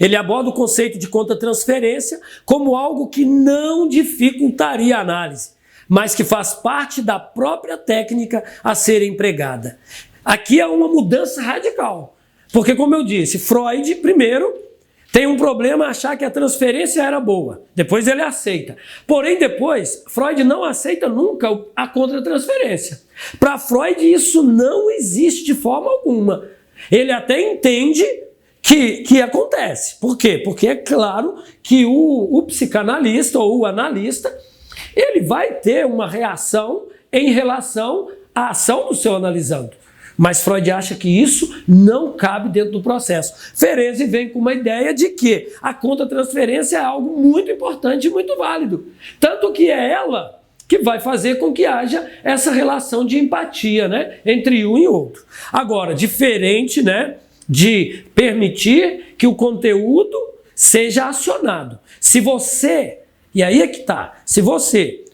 Ele aborda o conceito de contra-transferência como algo que não dificultaria a análise, mas que faz parte da própria técnica a ser empregada. Aqui é uma mudança radical, porque, como eu disse, Freud, primeiro, tem um problema achar que a transferência era boa, depois ele aceita. Porém, depois, Freud não aceita nunca a contra-transferência. Para Freud, isso não existe de forma alguma. Ele até entende que acontece. Por quê? Porque é claro que o psicanalista ou o analista, ele vai ter uma reação em relação à ação do seu analisando. Mas Freud acha que isso não cabe dentro do processo. Ferenczi vem com uma ideia de que a contra-transferência é algo muito importante e muito válido. Tanto que é ela que vai fazer com que haja essa relação de empatia, né, entre um e outro. Agora, diferente, né, de permitir que o conteúdo seja acionado. Se você, e aí é que está, se você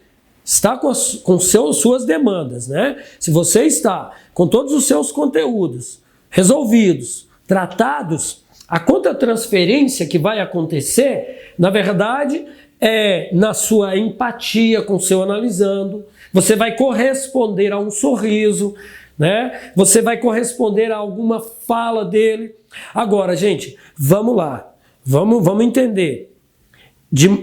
está com suas demandas, né? Se você está com todos os seus conteúdos resolvidos, tratados, a contra-transferência que vai acontecer, na verdade, é na sua empatia com o seu analisando, você vai corresponder a um sorriso, né? Você vai corresponder a alguma fala dele. Agora, gente, vamos lá, vamos entender.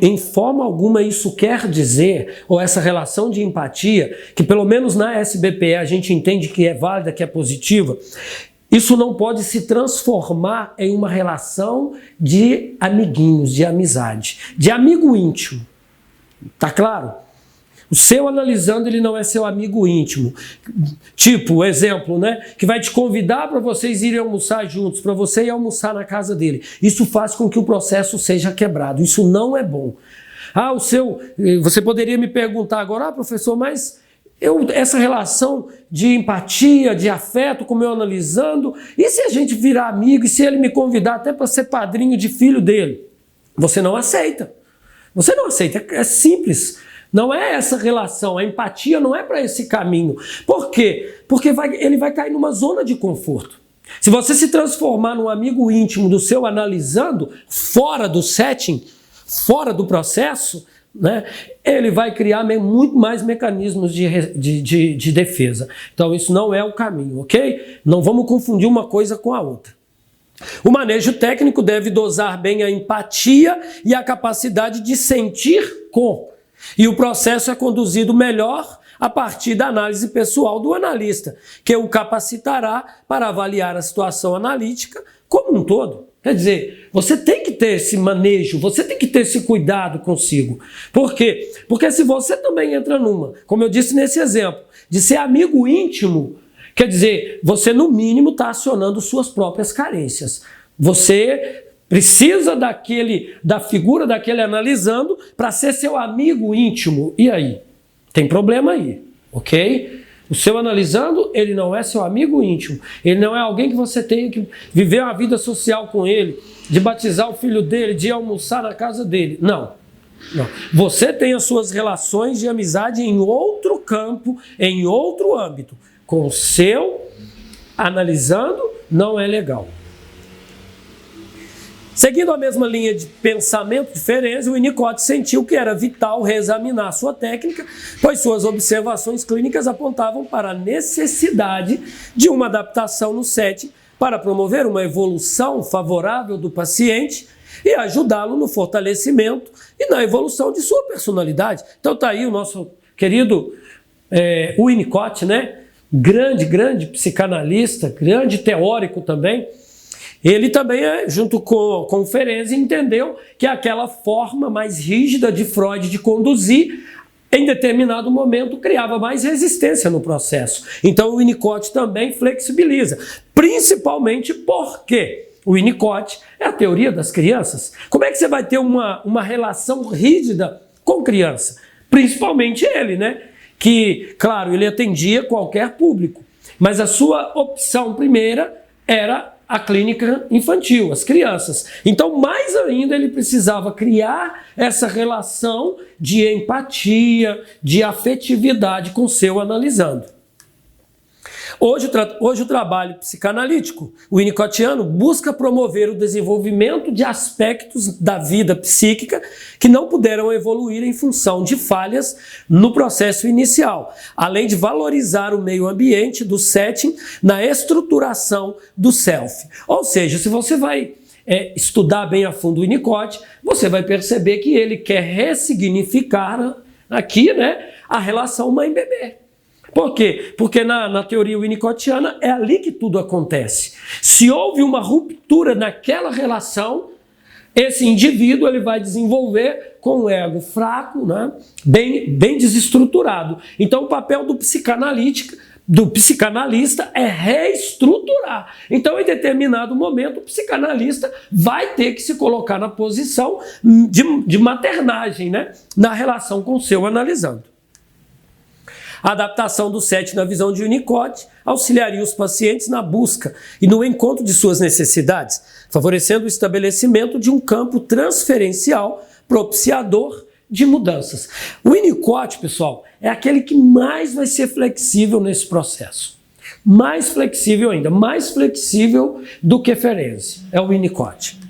Em forma alguma isso quer dizer, ou essa relação de empatia, que pelo menos na SBPE a gente entende que é válida, que é positiva, isso não pode se transformar em uma relação de amiguinhos, de amizade, de amigo íntimo. Tá claro? O seu analisando, ele não é seu amigo íntimo. Tipo, exemplo, né? Que vai te convidar para vocês irem almoçar juntos, para você ir almoçar na casa dele. Isso faz com que o processo seja quebrado. Isso não é bom. Você poderia me perguntar agora, professor, mas essa relação de empatia, de afeto com o meu analisando, e se a gente virar amigo, e se ele me convidar até para ser padrinho de filho dele? Você não aceita. Você não aceita, é simples. Não é essa relação, a empatia não é para esse caminho. Por quê? Porque ele vai cair numa zona de conforto. Se você se transformar num amigo íntimo do seu analisando, fora do setting, fora do processo, né, ele vai criar muito mais mecanismos de defesa. Então isso não é o caminho, ok? Não vamos confundir uma coisa com a outra. O manejo técnico deve dosar bem a empatia e a capacidade de sentir com. E o processo é conduzido melhor a partir da análise pessoal do analista, que o capacitará para avaliar a situação analítica como um todo. Quer dizer, você tem que ter esse manejo, você tem que ter esse cuidado consigo. Por quê? Porque se você também entra numa, como eu disse nesse exemplo, de ser amigo íntimo, quer dizer, você no mínimo está acionando suas próprias carências. Você precisa da figura daquele analisando para ser seu amigo íntimo. E aí? Tem problema aí, ok? O seu analisando, ele não é seu amigo íntimo. Ele não é alguém que você tem que viver uma vida social com ele, de batizar o filho dele, de almoçar na casa dele. Não. Não. Você tem as suas relações de amizade em outro campo, em outro âmbito. Com o seu analisando, não é legal. Seguindo a mesma linha de pensamento de Ferenczi, o Winnicott sentiu que era vital reexaminar sua técnica, pois suas observações clínicas apontavam para a necessidade de uma adaptação no setting para promover uma evolução favorável do paciente e ajudá-lo no fortalecimento e na evolução de sua personalidade. Então tá aí o nosso querido Winnicott, né? Grande psicanalista, grande teórico também. Ele também, junto com o Ferenczi, entendeu que aquela forma mais rígida de Freud de conduzir, em determinado momento, criava mais resistência no processo. Então o Winnicott também flexibiliza, principalmente porque o Winnicott é a teoria das crianças. Como é que você vai ter uma relação rígida com criança? Principalmente ele, né? Que, claro, ele atendia qualquer público, mas a sua opção primeira era a clínica infantil, as crianças. Então, mais ainda, ele precisava criar essa relação de empatia, de afetividade com o seu analisando. Hoje o trabalho psicanalítico, o winnicottiano, busca promover o desenvolvimento de aspectos da vida psíquica que não puderam evoluir em função de falhas no processo inicial, além de valorizar o meio ambiente do setting na estruturação do self. Ou seja, se você vai estudar bem a fundo o Winnicott, você vai perceber que ele quer ressignificar aqui, né, a relação mãe-bebê. Por quê? Porque na teoria winnicottiana é ali que tudo acontece. Se houve uma ruptura naquela relação, esse indivíduo ele vai desenvolver com o ego fraco, né? bem desestruturado. Então o papel do psicanalista é reestruturar. Então em determinado momento o psicanalista vai ter que se colocar na posição de maternagem, né? Na relação com o seu analisando. A adaptação do setting na visão de Winnicott auxiliaria os pacientes na busca e no encontro de suas necessidades, favorecendo o estabelecimento de um campo transferencial propiciador de mudanças. O Winnicott, pessoal, é aquele que mais vai ser flexível nesse processo. Mais flexível ainda, mais flexível do que Ferenczi, é o Winnicott.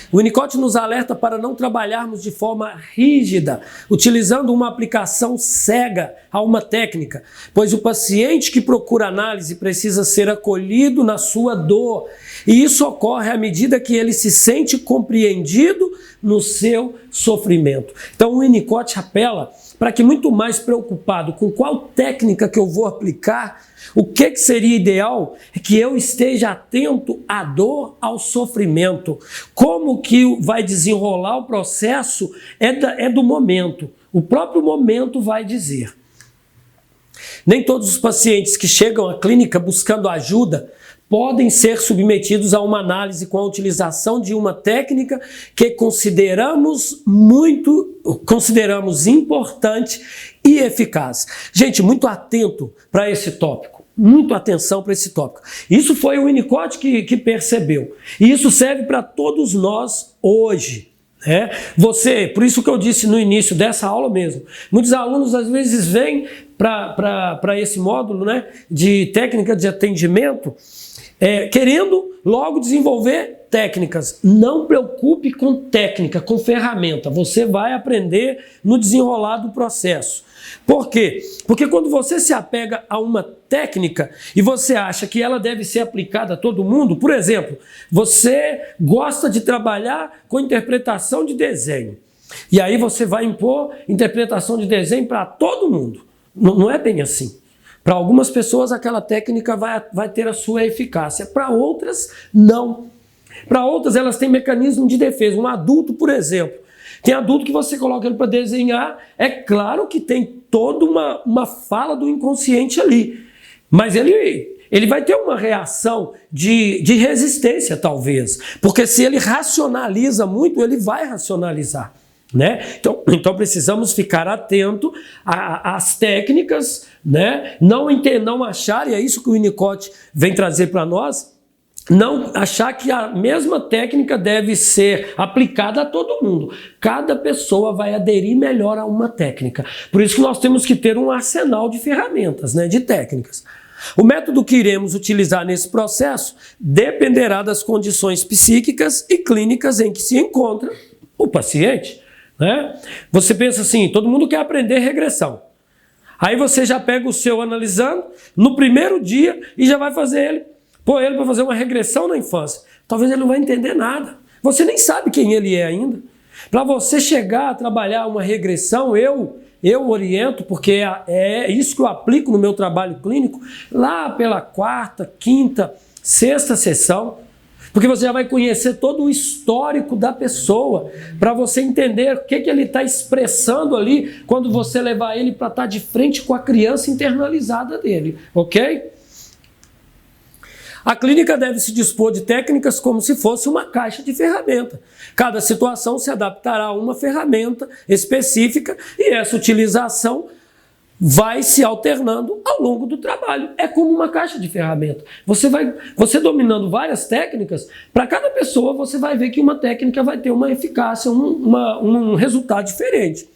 O Winnicott nos alerta para não trabalharmos de forma rígida, utilizando uma aplicação cega a uma técnica, pois o paciente que procura análise precisa ser acolhido na sua dor, e isso ocorre à medida que ele se sente compreendido no seu sofrimento. Então o Winnicott apela para que, muito mais preocupado com qual técnica que eu vou aplicar, o que seria ideal é que eu esteja atento à dor, ao sofrimento. Como que vai desenrolar o processo é do momento. O próprio momento vai dizer. Nem todos os pacientes que chegam à clínica buscando ajuda podem ser submetidos a uma análise com a utilização de uma técnica que consideramos importante e eficaz. Gente, muito atento para esse tópico. Muito atenção para esse tópico. Isso foi o Winnicott que percebeu. E isso serve para todos nós hoje. Por isso que eu disse no início dessa aula mesmo, muitos alunos às vezes vêm para esse módulo, né, de técnica de atendimento, querendo logo desenvolver técnicas. Não preocupe com técnica, com ferramenta. Você vai aprender no desenrolar do processo. Por quê? Porque quando você se apega a uma técnica e você acha que ela deve ser aplicada a todo mundo, por exemplo, você gosta de trabalhar com interpretação de desenho. E aí você vai impor interpretação de desenho para todo mundo. Não é bem assim. Para algumas pessoas aquela técnica vai ter a sua eficácia, para outras não. Para outras elas têm mecanismo de defesa. Um adulto, por exemplo, tem adulto que você coloca ele para desenhar, é claro que tem toda uma fala do inconsciente ali, mas ele vai ter uma reação de resistência talvez, porque se ele racionaliza muito, ele vai racionalizar. Né? Então precisamos ficar atento às técnicas, né? Não achar, e é isso que o Winnicott vem trazer para nós, não achar que a mesma técnica deve ser aplicada a todo mundo. Cada pessoa vai aderir melhor a uma técnica. Por isso que nós temos que ter um arsenal de ferramentas, né? De técnicas. O método que iremos utilizar nesse processo dependerá das condições psíquicas e clínicas em que se encontra o paciente, né? Você pensa assim, todo mundo quer aprender regressão. Aí você já pega o seu analisando no primeiro dia e já vai pôr ele para fazer uma regressão na infância. Talvez ele não vai entender nada. Você nem sabe quem ele é ainda. Para você chegar a trabalhar uma regressão, eu oriento, porque é isso que eu aplico no meu trabalho clínico, lá pela quarta, quinta, sexta sessão, porque você já vai conhecer todo o histórico da pessoa, para você entender o que ele está expressando ali, quando você levar ele para estar de frente com a criança internalizada dele, ok? A clínica deve se dispor de técnicas como se fosse uma caixa de ferramenta. Cada situação se adaptará a uma ferramenta específica e essa utilização vai se alternando ao longo do trabalho. É como uma caixa de ferramenta. Você dominando várias técnicas, para cada pessoa você vai ver que uma técnica vai ter uma eficácia, um resultado diferente.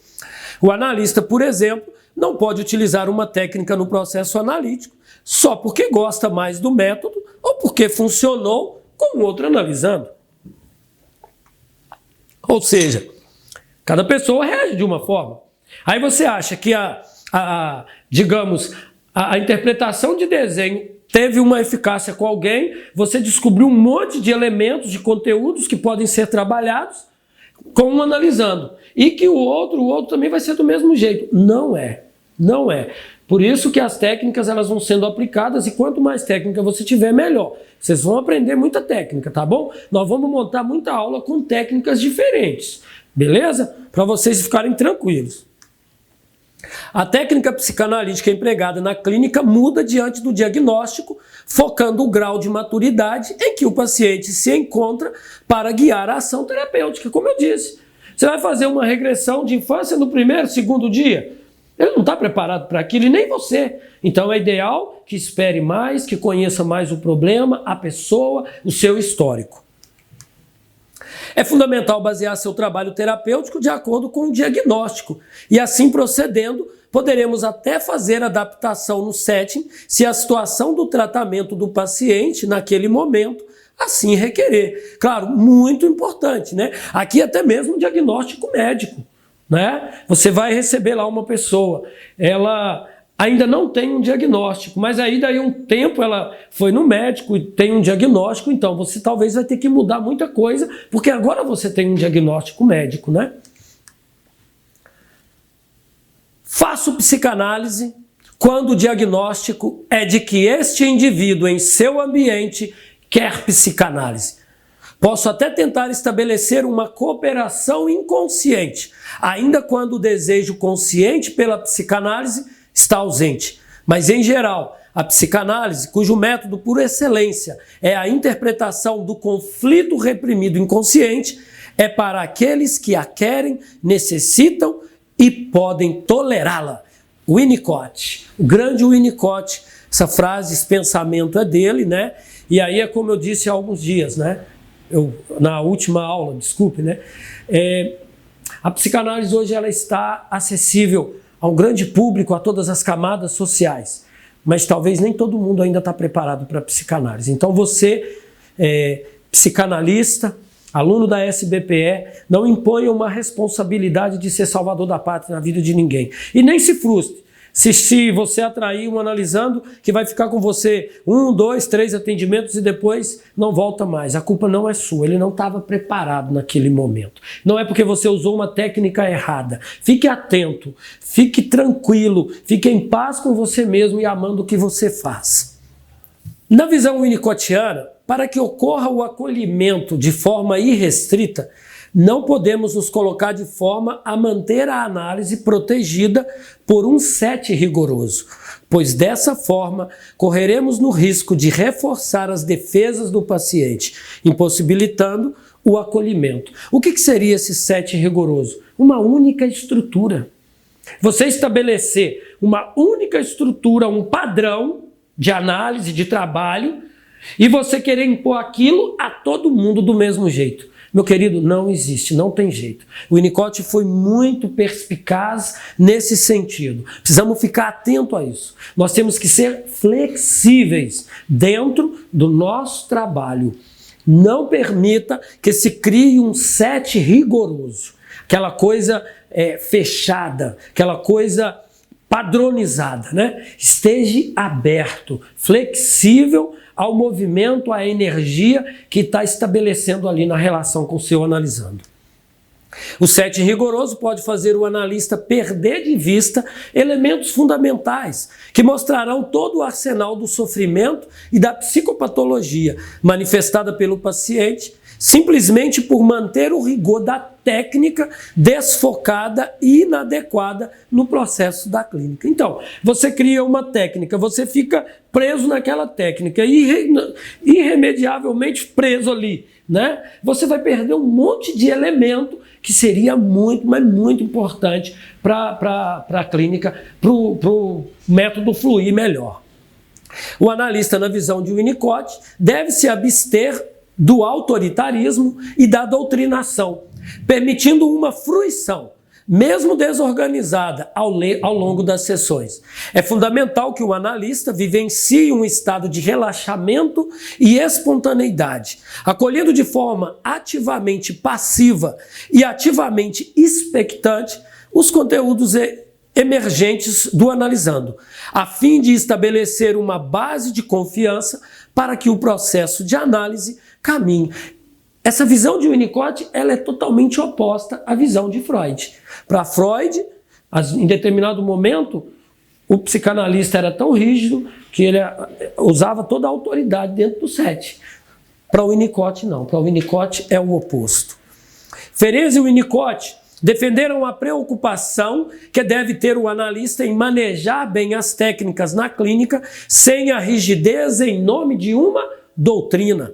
O analista, por exemplo, não pode utilizar uma técnica no processo analítico só porque gosta mais do método ou porque funcionou com o outro analisando. Ou seja, cada pessoa reage de uma forma. Aí você acha que digamos, a interpretação de desenho teve uma eficácia com alguém, você descobriu um monte de elementos, de conteúdos que podem ser trabalhados com um analisando. E que o outro também vai ser do mesmo jeito. Não é. Não é. Por isso que as técnicas elas vão sendo aplicadas e quanto mais técnica você tiver, melhor. Vocês vão aprender muita técnica, tá bom? Nós vamos montar muita aula com técnicas diferentes, beleza? Para vocês ficarem tranquilos. A técnica psicanalítica empregada na clínica muda diante do diagnóstico, focando o grau de maturidade em que o paciente se encontra para guiar a ação terapêutica, como eu disse. Você vai fazer uma regressão de infância no primeiro, segundo dia? Ele não está preparado para aquilo e nem você. Então é ideal que espere mais, que conheça mais o problema, a pessoa, o seu histórico. É fundamental basear seu trabalho terapêutico de acordo com o diagnóstico. E assim procedendo, poderemos até fazer adaptação no setting se a situação do tratamento do paciente naquele momento assim requerer. Claro, muito importante, né? Aqui até mesmo um diagnóstico médico. Né? Você vai receber lá uma pessoa, ela ainda não tem um diagnóstico, mas aí daí um tempo ela foi no médico e tem um diagnóstico, então você talvez vai ter que mudar muita coisa, porque agora você tem um diagnóstico médico, né? Faço psicanálise quando o diagnóstico é de que este indivíduo em seu ambiente quer psicanálise. Posso até tentar estabelecer uma cooperação inconsciente, ainda quando o desejo consciente pela psicanálise está ausente. Mas, em geral, a psicanálise, cujo método por excelência é a interpretação do conflito reprimido inconsciente, é para aqueles que a querem, necessitam e podem tolerá-la. Winnicott, o grande Winnicott, essa frase, esse pensamento é dele, né? E aí é como eu disse há alguns dias, né? Na última aula, desculpe, né? A psicanálise hoje ela está acessível a um grande público, a todas as camadas sociais, mas talvez nem todo mundo ainda está preparado para a psicanálise. Então você, psicanalista, aluno da SBPE, não imponha uma responsabilidade de ser salvador da pátria na vida de ninguém. E nem se frustre se você atrair um analisando que vai ficar com você 1, 2, 3 atendimentos e depois não volta mais. A culpa não é sua, ele não estava preparado naquele momento. Não é porque você usou uma técnica errada. Fique atento, fique tranquilo, fique em paz com você mesmo e amando o que você faz. Na visão winnicottiana, para que ocorra o acolhimento de forma irrestrita, não podemos nos colocar de forma a manter a análise protegida por um set rigoroso, pois dessa forma correremos no risco de reforçar as defesas do paciente, impossibilitando o acolhimento. O que seria esse set rigoroso? Uma única estrutura. Você estabelecer uma única estrutura, um padrão de análise, de trabalho, e você querer impor aquilo a todo mundo do mesmo jeito. Meu querido, não existe, não tem jeito. O Winnicott foi muito perspicaz nesse sentido. Precisamos ficar atento a isso. Nós temos que ser flexíveis dentro do nosso trabalho. Não permita que se crie um set rigoroso, aquela coisa fechada, aquela coisa padronizada, né? Esteja aberto, flexível ao movimento, à energia que está estabelecendo ali na relação com o seu analisando. O set rigoroso pode fazer o analista perder de vista elementos fundamentais que mostrarão todo o arsenal do sofrimento e da psicopatologia manifestada pelo paciente, simplesmente por manter o rigor da técnica desfocada e inadequada no processo da clínica. Então, você cria uma técnica, você fica preso naquela técnica, irremediavelmente preso ali, né? Você vai perder um monte de elemento que seria muito, mas muito importante para a clínica, para o método fluir melhor. O analista, na visão de Winnicott, deve se abster do autoritarismo e da doutrinação, permitindo uma fruição, mesmo desorganizada, ao longo das sessões. É fundamental que o analista vivencie um estado de relaxamento e espontaneidade, acolhendo de forma ativamente passiva e ativamente expectante os conteúdos emergentes do analisando, a fim de estabelecer uma base de confiança para que o processo de análise caminhe. Essa visão de Winnicott, ela é totalmente oposta à visão de Freud. Para Freud, em determinado momento, o psicanalista era tão rígido que ele usava toda a autoridade dentro do set. Para o Winnicott, não. Para o Winnicott é o oposto. Ferenczi e Winnicott defenderam a preocupação que deve ter o analista em manejar bem as técnicas na clínica sem a rigidez em nome de uma doutrina,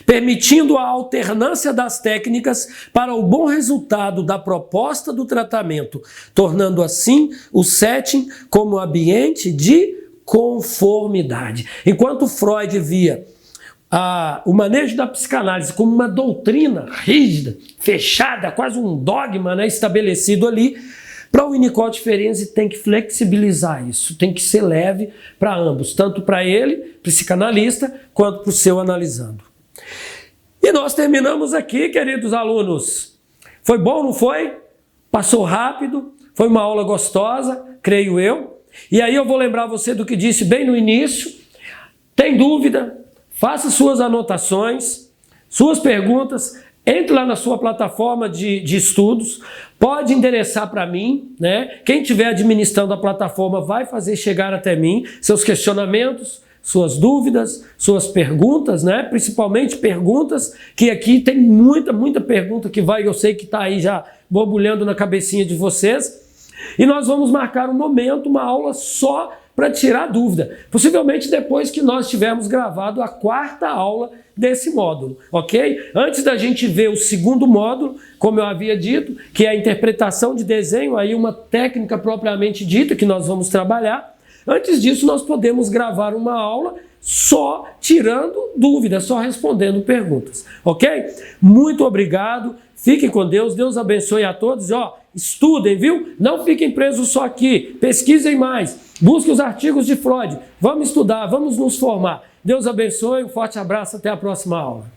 permitindo a alternância das técnicas para o bom resultado da proposta do tratamento, tornando assim o setting como ambiente de conformidade. Enquanto Freud via o manejo da psicanálise como uma doutrina rígida, fechada, quase um dogma, né, estabelecido ali, para o Winnicott, Ferenczi tem que flexibilizar isso, tem que ser leve para ambos, tanto para ele, psicanalista, quanto para o seu analisando. E nós terminamos aqui, queridos alunos. Foi bom, não foi? Passou rápido, foi uma aula gostosa, creio eu. E aí eu vou lembrar você do que disse bem no início. Tem dúvida? Faça suas anotações, suas perguntas, entre lá na sua plataforma de estudos, pode endereçar para mim, né? Quem estiver administrando a plataforma vai fazer chegar até mim seus questionamentos, suas dúvidas, suas perguntas, né? Principalmente perguntas, que aqui tem muita pergunta que eu sei que está aí já borbulhando na cabecinha de vocês. E nós vamos marcar um momento, uma aula só para tirar dúvida, possivelmente depois que nós tivermos gravado a 4ª aula desse módulo, ok? Antes da gente ver o 2º módulo, como eu havia dito, que é a interpretação de desenho, aí uma técnica propriamente dita que nós vamos trabalhar, antes disso nós podemos gravar uma aula só tirando dúvidas, só respondendo perguntas, ok? Muito obrigado, fiquem com Deus, Deus abençoe a todos, estudem, viu? Não fiquem presos só aqui, pesquisem mais, busquem os artigos de Freud, vamos estudar, vamos nos formar. Deus abençoe, um forte abraço, até a próxima aula.